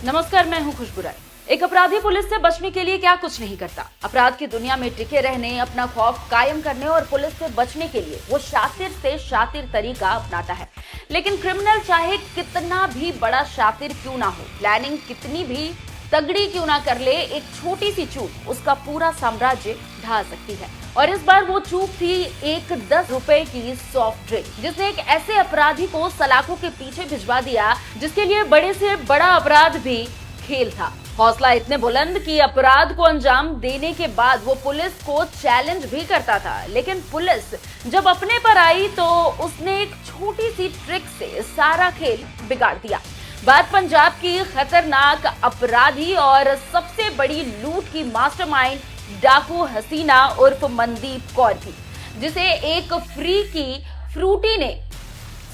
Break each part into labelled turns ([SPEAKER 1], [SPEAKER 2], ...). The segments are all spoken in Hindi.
[SPEAKER 1] नमस्कार, मैं हूं खुशबू राय। एक अपराधी पुलिस से बचने के लिए क्या कुछ नहीं करता। अपराध की दुनिया में टिके रहने, अपना खौफ कायम करने और पुलिस से बचने के लिए वो शातिर से शातिर तरीका अपनाता है। लेकिन क्रिमिनल चाहे कितना भी बड़ा शातिर क्यों ना हो, प्लानिंग कितनी भी तगड़ी क्यों ना कर ले, एक छोटी सी चूक उसका पूरा साम्राज्य ढा सकती है। और इस बार वो चूक थी एक 10 रुपए की सॉफ्ट ड्रिंक, जिसने एक ऐसे अपराधी को सलाखों के पीछे भिजवा दिया जिसके लिए बड़े से बड़ा अपराध भी खेल था। हौसला इतने बुलंद कि अपराध को अंजाम देने के बाद वो पुलिस को चैलेंज भी करता था। लेकिन पुलिस जब अपने पर आई तो उसने एक छोटी सी ट्रिक से सारा खेल बिगाड़ दिया। बात पंजाब की खतरनाक अपराधी और सबसे बड़ी लूट की मास्टरमाइंड डाकू हसीना उर्फ मनदीप कौर की, जिसे एक फ्री की फ्रूटी ने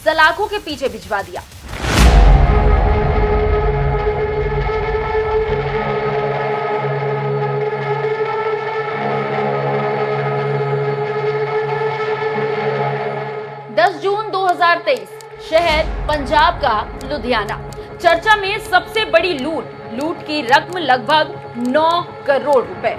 [SPEAKER 1] सलाखों के पीछे भिजवा दिया। जून 2023, शहर पंजाब का लुधियाना। चर्चा में सबसे बड़ी लूट की रकम लगभग 9 करोड़ रुपए।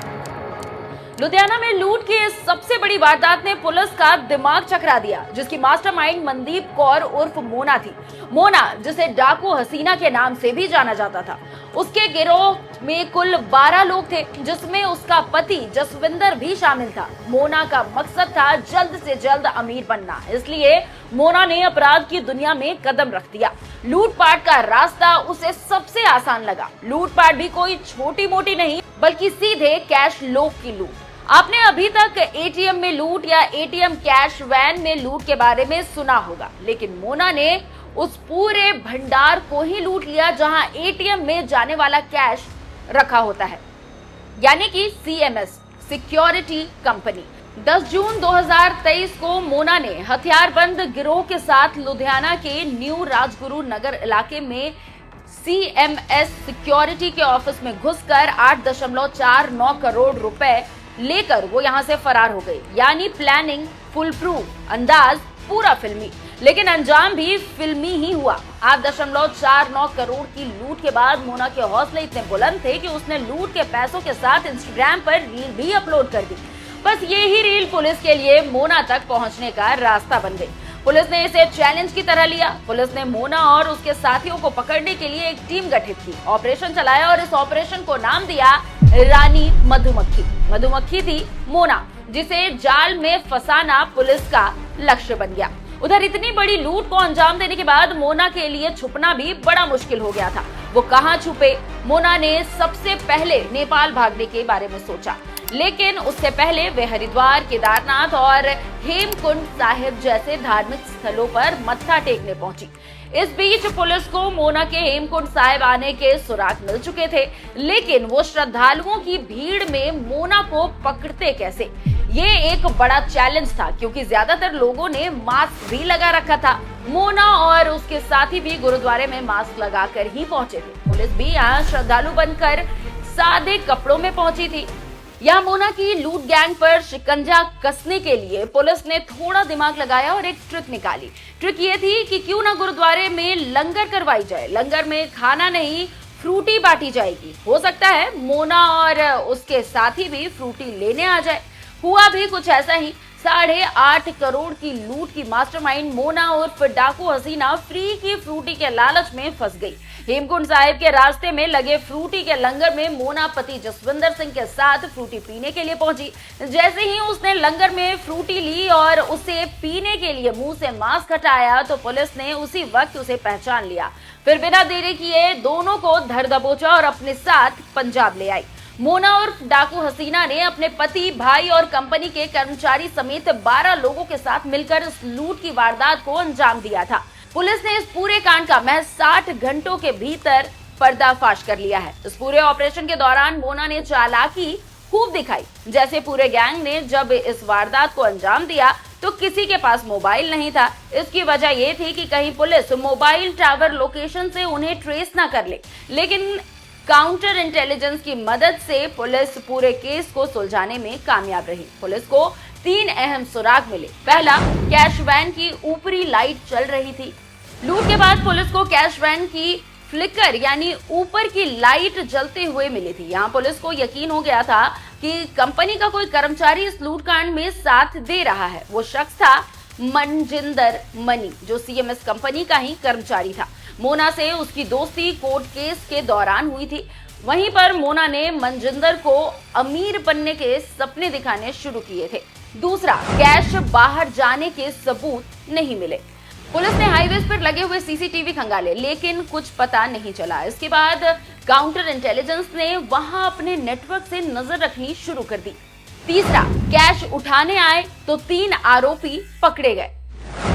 [SPEAKER 1] लुधियाना में लूट की इस सबसे बड़ी वारदात ने पुलिस का दिमाग चकरा दिया, जिसकी मास्टरमाइंड मनदीप कौर उर्फ मोना थी। मोना, जिसे डाकू हसीना के नाम से भी जाना जाता था। उसके गिरोह में कुल 12 लोग थे, जिसमें उसका पति जसविंदर भी शामिल था। मोना का मकसद था जल्द से जल्द अमीर बनना, इसलिए मोना ने अपराध की दुनिया में कदम रख दिया। लूटपाट का रास्ता उसे सबसे आसान लगा। लूटपाट भी कोई छोटी मोटी नहीं, बल्कि सीधे कैश लोग की लूट। आपने अभी तक एटीएम में लूट या एटीएम कैश वैन में लूट के बारे में सुना होगा, लेकिन मोना ने उस पूरे भंडार को ही लूट लिया जहां एटीएम में जाने वाला कैश रखा होता है, यानी कि सीएमएस सिक्योरिटी कंपनी। 10 जून 2023 को मोना ने हथियारबंद गिरोह के साथ लुधियाना के न्यू राजगुरु नगर इलाके में सीएमएस सिक्योरिटी के ऑफिस में घुसकर 8.49 करोड़ रुपए लेकर वो यहां से फरार हो गई। यानी प्लानिंग फुल प्रूफ, अंदाज पूरा फिल्मी, लेकिन अंजाम भी फिल्मी ही हुआ। 8.49 करोड़ की लूट के बाद मोना के हौसले इतने बुलंद थे कि उसने लूट के पैसों के साथ इंस्टाग्राम पर रील भी अपलोड कर दी। बस ये ही रील पुलिस के लिए मोना तक पहुंचने का रास्ता बन गई। पुलिस ने इसे चैलेंज की तरह लिया। पुलिस ने मोना और उसके साथियों को पकड़ने के लिए एक टीम गठित की, ऑपरेशन चलाया और इस ऑपरेशन को नाम दिया रानी मधुमक्खी। मधुमक्खी थी मोना, जिसे जाल में फंसाना पुलिस का लक्ष्य बन गया। उधर इतनी बड़ी लूट को अंजाम देने के बाद मोना के लिए छुपना भी बड़ा मुश्किल हो गया था। वो कहां छुपे? मोना ने सबसे पहले नेपाल भागने के बारे में सोचा, लेकिन उससे पहले वे हरिद्वार, केदारनाथ और हेमकुंड साहिब जैसे धार्मिक स्थलों पर मत्था टेकने पहुंची। इस बीच पुलिस को मोना के हेमकुंड साहिब आने के सुराग मिल चुके थे, लेकिन वो श्रद्धालुओं की भीड़ में मोना को पकड़ते कैसे, ये एक बड़ा चैलेंज था, क्योंकि ज्यादातर लोगों ने मास्क भी लगा रखा था। मोना और उसके साथी भी गुरुद्वारे में मास्क लगाकर ही पहुंचे थे। पुलिस भी यहाँ श्रद्धालु बनकर सादे कपड़ों में पहुंची थी। यहाँ मोना की लूट गैंग पर शिकंजा कसने के लिए पुलिस ने थोड़ा दिमाग लगाया और एक ट्रिक निकाली। ट्रिक ये थी कि क्यों ना गुरुद्वारे में लंगर करवाई जाए। लंगर में खाना नहीं, फ्रूटी बांटी जाएगी। हो सकता है मोना और उसके साथी भी फ्रूटी लेने आ जाए। हुआ भी कुछ ऐसा ही। 8.5 करोड़ की लूट की मास्टरमाइंड मोना उर्फ डाकू हसीना फ्री की फ्रूटी के लालच में फंस गई। हेमकुंड साहिब के रास्ते में लगे फ्रूटी के लंगर में मोना पति जसविंदर सिंह के साथ फ्रूटी पीने के लिए पहुंची। जैसे ही उसने लंगर में फ्रूटी ली और उसे पीने के लिए मुंह से मास्क हटाया तो पुलिस ने उसी वक्त उसे पहचान लिया। फिर बिना देरी किए दोनों को धर दबोचा और अपने साथ पंजाब ले आई। मोना उर्फ डाकू हसीना ने अपने पति, भाई और कंपनी के कर्मचारी समेत 12 लोगों के साथ मिलकर इस लूट की वारदात को अंजाम दिया था। पुलिस ने इस पूरे कांड का महज 60 घंटों के भीतर पर्दाफाश कर लिया है। इस पूरे ऑपरेशन के दौरान मोना ने चालाकी खूब दिखाई। जैसे पूरे गैंग ने जब इस वारदात को अंजाम दिया तो किसी के पास मोबाइल नहीं था। इसकी वजह यह थी कि कहीं पुलिस मोबाइल टावर लोकेशन से उन्हें ट्रेस ना कर ले, लेकिन काउंटर इंटेलिजेंस की मदद से पुलिस पूरे केस को सुलझाने में कामयाब रही। पुलिस को 3 अहम सुराग मिले। पहला, कैश वैन की ऊपरी लाइट चल रही थी। लूट के बाद पुलिस को कैश वैन की फ्लिकर यानी ऊपर की लाइट जलते हुए मिली थी। यहाँ पुलिस को यकीन हो गया था कि कंपनी का कोई कर्मचारी इस लूटकांड में साथ दे रहा है। वो शख्स था मनजिंदर मनी, जो सीएमएस कंपनी का ही कर्मचारी था। मोना से उसकी दोस्ती कोर्ट केस के दौरान हुई थी। वहीं पर मोना ने मनजिंदर को अमीर बनने के सपने दिखाने शुरू किए थे। दूसरा, कैश बाहर जाने के सबूत नहीं मिले। पुलिस ने हाईवेज पर लगे हुए सीसीटीवी खंगाले, लेकिन कुछ पता नहीं चला। इसके बाद काउंटर इंटेलिजेंस ने वहां अपने नेटवर्क से नजर रखनी शुरू कर दी। तीसरा, कैश उठाने आए तो 3 आरोपी पकड़े गए।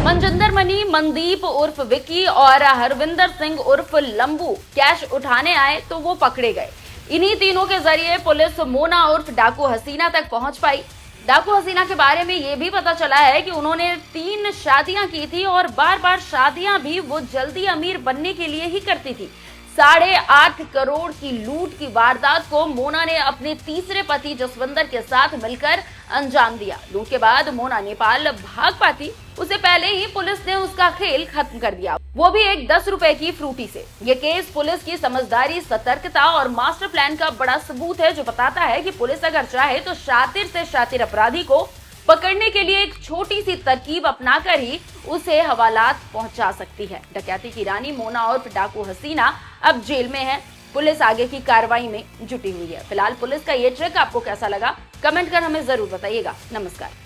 [SPEAKER 1] मनजिंदर मनी, मनदीप उर्फ विक्की और हरविंदर सिंह उर्फ लंबू कैश उठाने आए तो वो पकड़े गए। इन्हीं तीनों के जरिए पुलिस मोना उर्फ डाकू हसीना तक पहुंच पाई। डाकू हसीना के बारे में यह भी पता चला है कि उन्होंने 3 शादियां की थी और बार बार शादियां भी वो जल्दी अमीर बनने के लिए ही करती थी। 8.5 करोड़ की लूट की वारदात को मोना ने अपने तीसरे पति जसविंदर के साथ मिलकर अंजाम दिया। लूट के बाद मोना नेपाल भाग पाती, उसे पहले ही पुलिस ने उसका खेल खत्म कर दिया, वो भी एक 10 रुपए की फ्रूटी से। ये केस पुलिस की समझदारी, सतर्कता और मास्टर प्लान का बड़ा सबूत है, जो बताता है कि पुलिस अगर चाहे तो शातिर से शातिर अपराधी को पकड़ने के लिए एक छोटी सी तरकीब अपनाकर ही उसे हवालात पहुंचा सकती है। डकैती की रानी मोना और डाकू हसीना अब जेल में है। पुलिस आगे की कार्रवाई में जुटी हुई है। फिलहाल पुलिस का ये ट्रिक आपको कैसा लगा, कमेंट कर हमें जरूर बताइएगा। नमस्कार।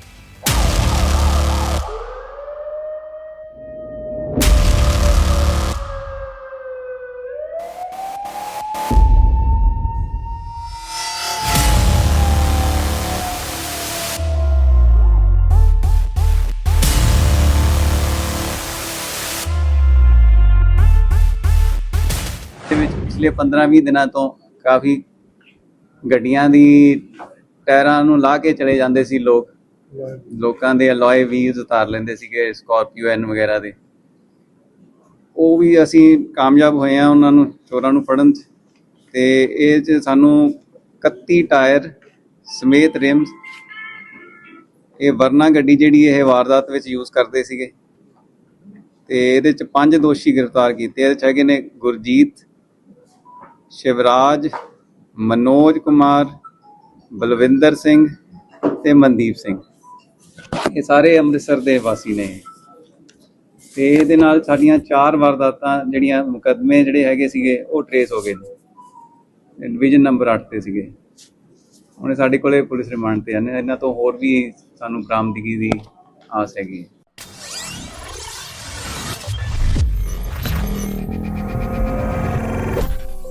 [SPEAKER 2] पिछले 15-20 ਦਿਨਾਂ ਤੋਂ ਕਾਫੀ ਗੱਡੀਆਂ ਦੀ ਟਾਇਰਾਂ ਨੂੰ ਲਾ ਕੇ ਚਲੇ ਜਾਂਦੇ ਸੀ ਲੋਕਾਂ ਦੇ ਅਲੋਏ ਵੀਲਸ ਉਤਾਰ ਲੈਂਦੇ ਸੀਗੇ ਸਕਾਰਪੀਓ ਐਨ ਵਗੈਰਾ ਦੇ। ਉਹ ਵੀ ਅਸੀਂ ਕਾਮਯਾਬ ਹੋਏ ਆ ਉਹਨਾਂ ਨੂੰ ਚੋਰਾਂ ਨੂੰ ਫੜਨ 'ਚ, ਤੇ ਇਹ 'ਚ ਸਾਨੂੰ 31 ਟਾਇਰ ਸਮੇਤ ਰਿਮਸ, ਇਹ ਵਰਨਾ ਗੱਡੀ ਜਿਹੜੀ ਇਹ ਵਾਰਦਾਤ ਵਿੱਚ ਯੂਜ਼ ਕਰਦੇ ਸੀਗੇ, ਤੇ ਇਹਦੇ 'ਚ 5 ਦੋਸ਼ੀ ਗ੍ਰਿਫਤਾਰ ਕੀਤੇ। ਇਹਦੇ 'ਚ ਹੈਗੇ ਨੇ ਗੁਰਜੀਤ, शिवराज, मनोज कुमार, बलविंदर सिंह ते मनदीप सिंह। ये सारे अमृतसर के वासी ने। ते इहदे नाल साडीआं 4 वारदातां जिहड़ियां मुकदमे जिहड़े हैगे सीगे वो ट्रेस हो गए, डिवीजन नंबर 8 ते सीगे। हुण साडे कोले पुलिस रिमांड ते हैं, इन्हां तो होर भी सानूं बरामदगी दी आस हैगी।